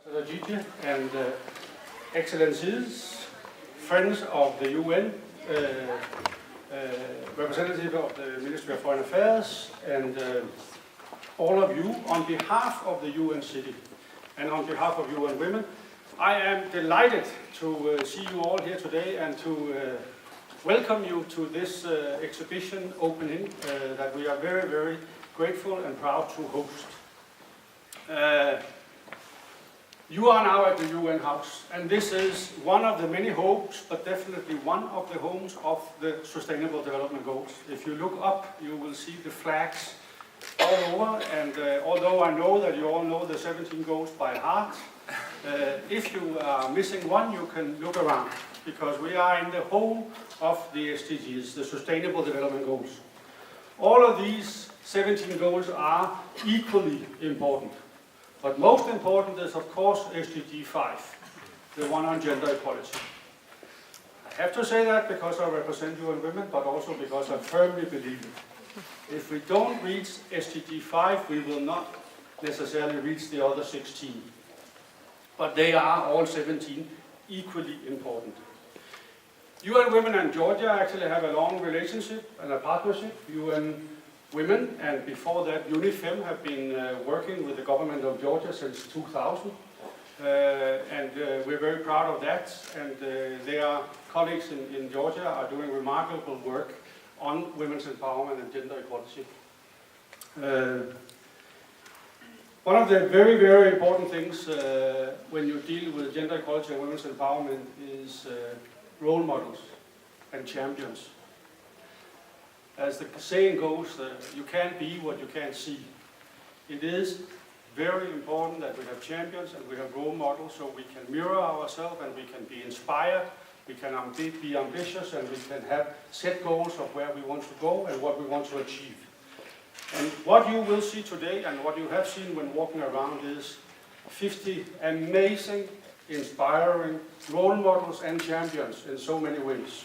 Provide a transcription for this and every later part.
Gigi and Excellencies, friends of the UN, representative of the Ministry of Foreign Affairs, and all of you, on behalf of the UN City and on behalf of UN Women, I am delighted to see you all here today and to welcome you to this exhibition opening that we are very, very grateful and proud to host. You are now at the UN House, and this is one of the many homes, but definitely one of the homes of the Sustainable Development Goals. If you look up, you will see the flags all over, and although I know that you all know the 17 goals by heart, if you are missing one, you can look around, because we are in the home of the SDGs, the Sustainable Development Goals. All of these 17 goals are equally important. But most important is, of course, SDG 5, the one on gender equality. I have to say that because I represent UN Women, but also because I firmly believe it. If we don't reach SDG 5, we will not necessarily reach the other 16. But they are, all 17, equally important. UN Women and Georgia actually have a long relationship and a partnership. UN Women, and before that UNIFEM, have been working with the government of Georgia since 2000, and we're very proud of that, and their colleagues in Georgia are doing remarkable work on women's empowerment and gender equality. One of the very, very important things when you deal with gender equality and women's empowerment is role models and champions. As the saying goes, you can't be what you can't see. It is very important that we have champions and we have role models so we can mirror ourselves and we can be inspired, we can be ambitious, and we can have set goals of where we want to go and what we want to achieve. And what you will see today and what you have seen when walking around is 50 amazing, inspiring role models and champions in so many ways.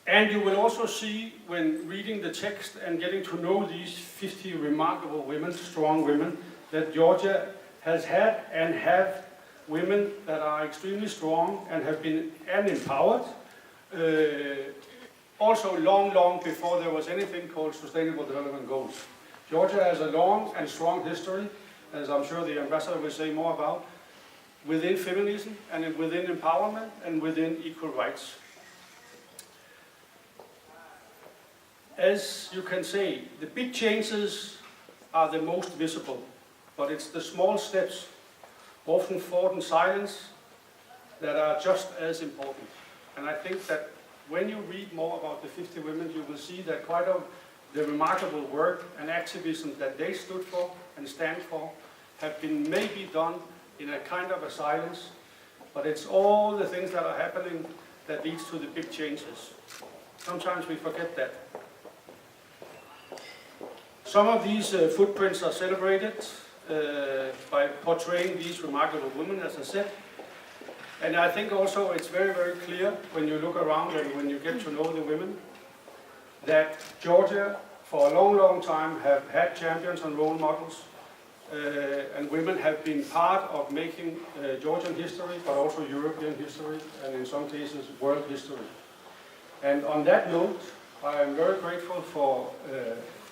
And you will also see, when reading the text and getting to know these 50 remarkable women, strong women, that Georgia has had and have women that are extremely strong and have been empowered. Also long, long before there was anything called Sustainable Development Goals. Georgia has a long and strong history, as I'm sure the ambassador will say more about, within feminism and within empowerment and within equal rights. As you can say, the big changes are the most visible, but it's the small steps, often fought in silence, that are just as important. And I think that when you read more about the 50 women, you will see that quite of the remarkable work and activism that they stood for and stand for have been maybe done in a kind of a silence, but it's all the things that are happening that leads to the big changes. Sometimes we forget that. Some of these footprints are celebrated by portraying these remarkable women, as I said. And I think also it's very, very clear when you look around and when you get to know the women that Georgia, for a long, long time, have had champions and role models. And women have been part of making Georgian history, but also European history, and in some cases, world history. And on that note, I am very grateful for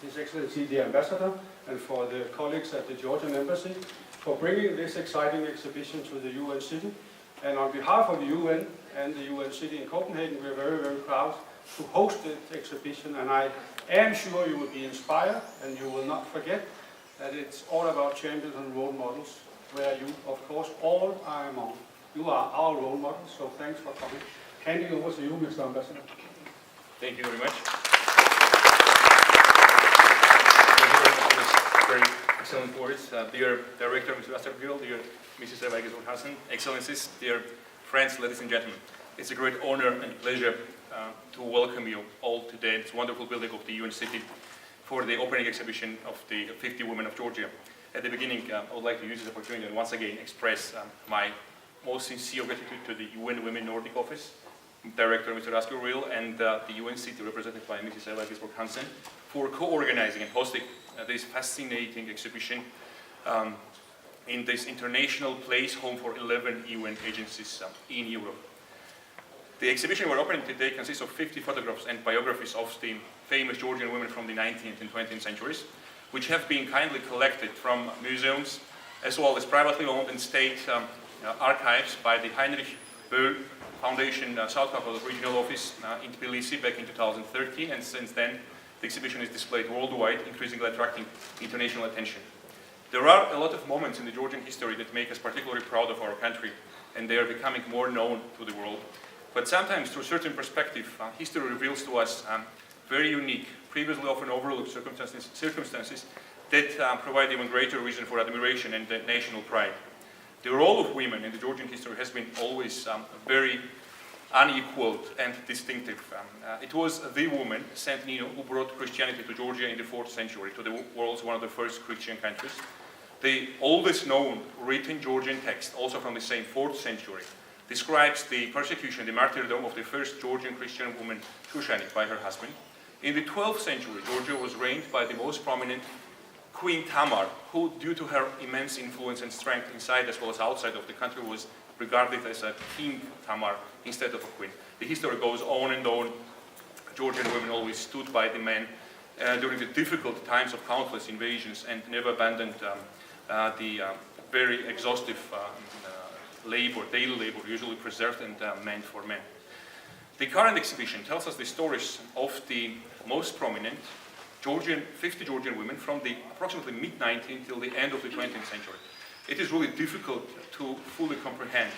His Excellency the Ambassador and for the colleagues at the Georgian Embassy for bringing this exciting exhibition to the UN City. And on behalf of the UN and the UN City in Copenhagen, we are very, very proud to host this exhibition. And I am sure you will be inspired and you will not forget that it's all about champions and role models, where you, of course, all are among. You are our role models, so thanks for coming. Handing over to you, Mr. Ambassador. Thank you very much. Very excellent words. Dear Director, Mr. Asger, dear Mrs. Ryhl, Excellencies, dear friends, ladies and gentlemen. It's a great honor and pleasure to welcome you all today. It's a wonderful building of the UN City for the opening exhibition of the 50 Women of Georgia. At the beginning, I would like to use this opportunity and once again express my most sincere gratitude to the UN Women Nordic Office, Director Mr. Ryhl, and the UN City represented by Mrs. Ryhl for co-organizing and hosting this fascinating exhibition in this international place, home for 11 UN agencies in Europe. The exhibition we're opening today consists of 50 photographs and biographies of the famous Georgian women from the 19th and 20th centuries, which have been kindly collected from museums, as well as privately owned and state archives by the Heinrich Böll Foundation South Caucasus Regional Office in Tbilisi back in 2013, and since then the exhibition is displayed worldwide, increasingly attracting international attention. There are a lot of moments in the Georgian history that make us particularly proud of our country, and they are becoming more known to the world. But sometimes, through a certain perspective, history reveals to us very unique, previously often overlooked circumstances that provide even greater reason for admiration and national pride. The role of women in the Georgian history has been always very unequaled and distinctive. It was the woman, Saint Nino, who brought Christianity to Georgia in the 4th century, to the world's one of the first Christian countries. The oldest known written Georgian text, also from the same 4th century, describes the persecution, the martyrdom of the first Georgian Christian woman, Shushanik, by her husband. In the 12th century, Georgia was reigned by the most prominent Queen Tamar, who, due to her immense influence and strength inside as well as outside of the country, was regarded as a king Tamar instead of a queen. The history goes on and on. Georgian women always stood by the men during the difficult times of countless invasions and never abandoned the very exhaustive labor, daily labor, usually preserved and meant for men. The current exhibition tells us the stories of the most prominent 50 Georgian women from the approximately mid-19th till the end of the 20th century. It is really difficult to fully comprehend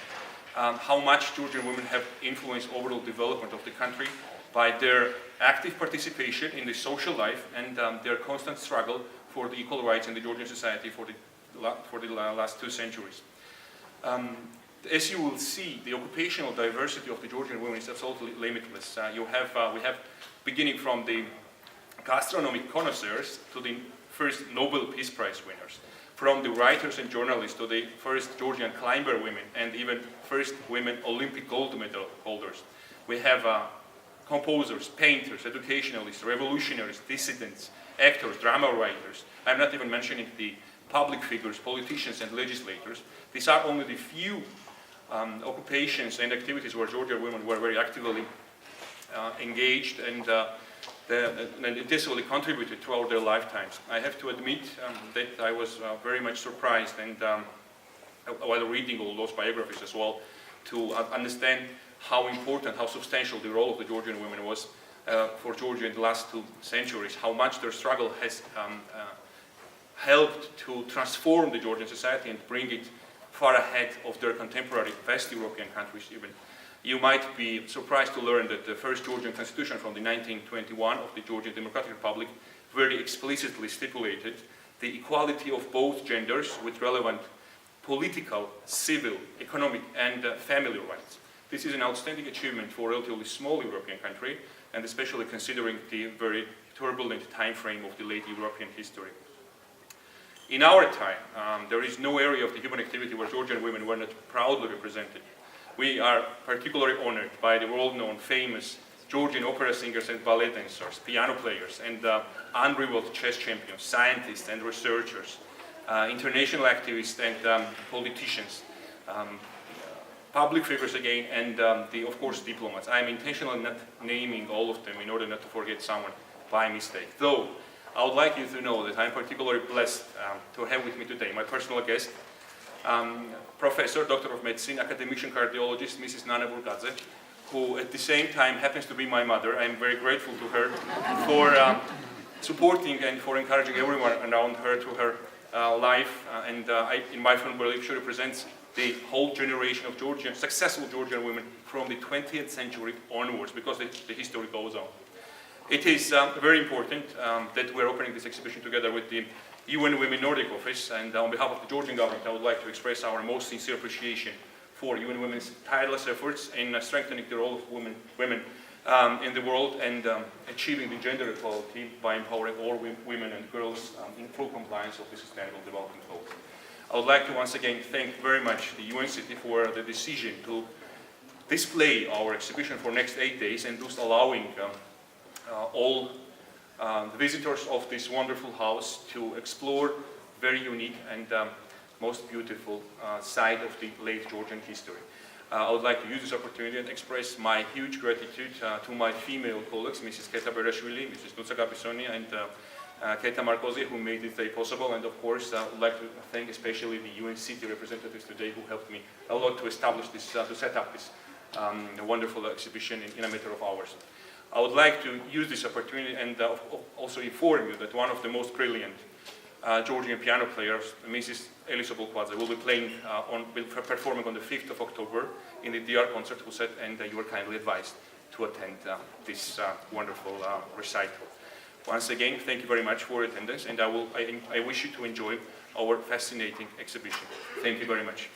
how much Georgian women have influenced overall development of the country by their active participation in the social life and their constant struggle for the equal rights in the Georgian society for the last 2 centuries. As you will see, the occupational diversity of the Georgian women is absolutely limitless. We have, beginning from the gastronomic connoisseurs to the first Nobel Peace Prize winners, from the writers and journalists to the first Georgian climber women and even first women Olympic gold medal holders. We have composers, painters, educationalists, revolutionaries, dissidents, actors, drama writers. I'm not even mentioning the public figures, politicians and legislators. These are only the few occupations and activities where Georgian women were very actively engaged and decisively contributed throughout their lifetimes. I have to admit that I was very much surprised and while reading all those biographies as well, to understand how important, how substantial the role of the Georgian women was for Georgia in the last 2 centuries, how much their struggle has helped to transform the Georgian society and bring it far ahead of their contemporary West European countries even. You might be surprised to learn that the first Georgian constitution from the 1921 of the Georgian Democratic Republic very explicitly stipulated the equality of both genders with relevant political, civil, economic and family rights. This is an outstanding achievement for a relatively small European country, and especially considering the very turbulent time frame of the late European history. In our time, there is no area of the human activity where Georgian women were not proudly represented. We are particularly honored by the world-known famous Georgian opera singers and ballet dancers, piano players, and unrivaled chess champions, scientists and researchers, international activists and politicians, public figures again, and of course, diplomats. I'm intentionally not naming all of them in order not to forget someone by mistake. Though, I would like you to know that I'm particularly blessed to have with me today my personal guest, Professor, Doctor of Medicine, Academician Cardiologist, Mrs. Nana Burgadze, who at the same time happens to be my mother. I'm very grateful to her for supporting and for encouraging everyone around her through her life. In my firm belief, she represents the whole generation of successful Georgian women from the 20th century onwards, because the history goes on. It is very important that we're opening this exhibition together with the UN Women Nordic office, and on behalf of the Georgian government, I would like to express our most sincere appreciation for UN Women's tireless efforts in strengthening the role of women in the world and achieving the gender equality by empowering all women and girls in full compliance of the Sustainable Development Goals. I would like to once again thank very much the UN City for the decision to display our exhibition for next 8 days and thus allowing all the visitors of this wonderful house to explore very unique and most beautiful side of the late Georgian history. I would like to use this opportunity and express my huge gratitude to my female colleagues, Mrs. Kato Mikeladze, Mrs. Nuca Gapisoni, and Kato Mikeladze, who made this day possible. And of course, I would like to thank especially the UN City representatives today, who helped me a lot to establish this, to set up this wonderful exhibition in a matter of hours. I would like to use this opportunity and also inform you that one of the most brilliant Georgian piano players, Mrs. Bourgeoisie, will be performing on the 5th of October in the DR concert hall set, and you are kindly advised to attend this wonderful recital. Once again, thank you very much for attendance, and I wish you to enjoy our fascinating exhibition. Thank you very much.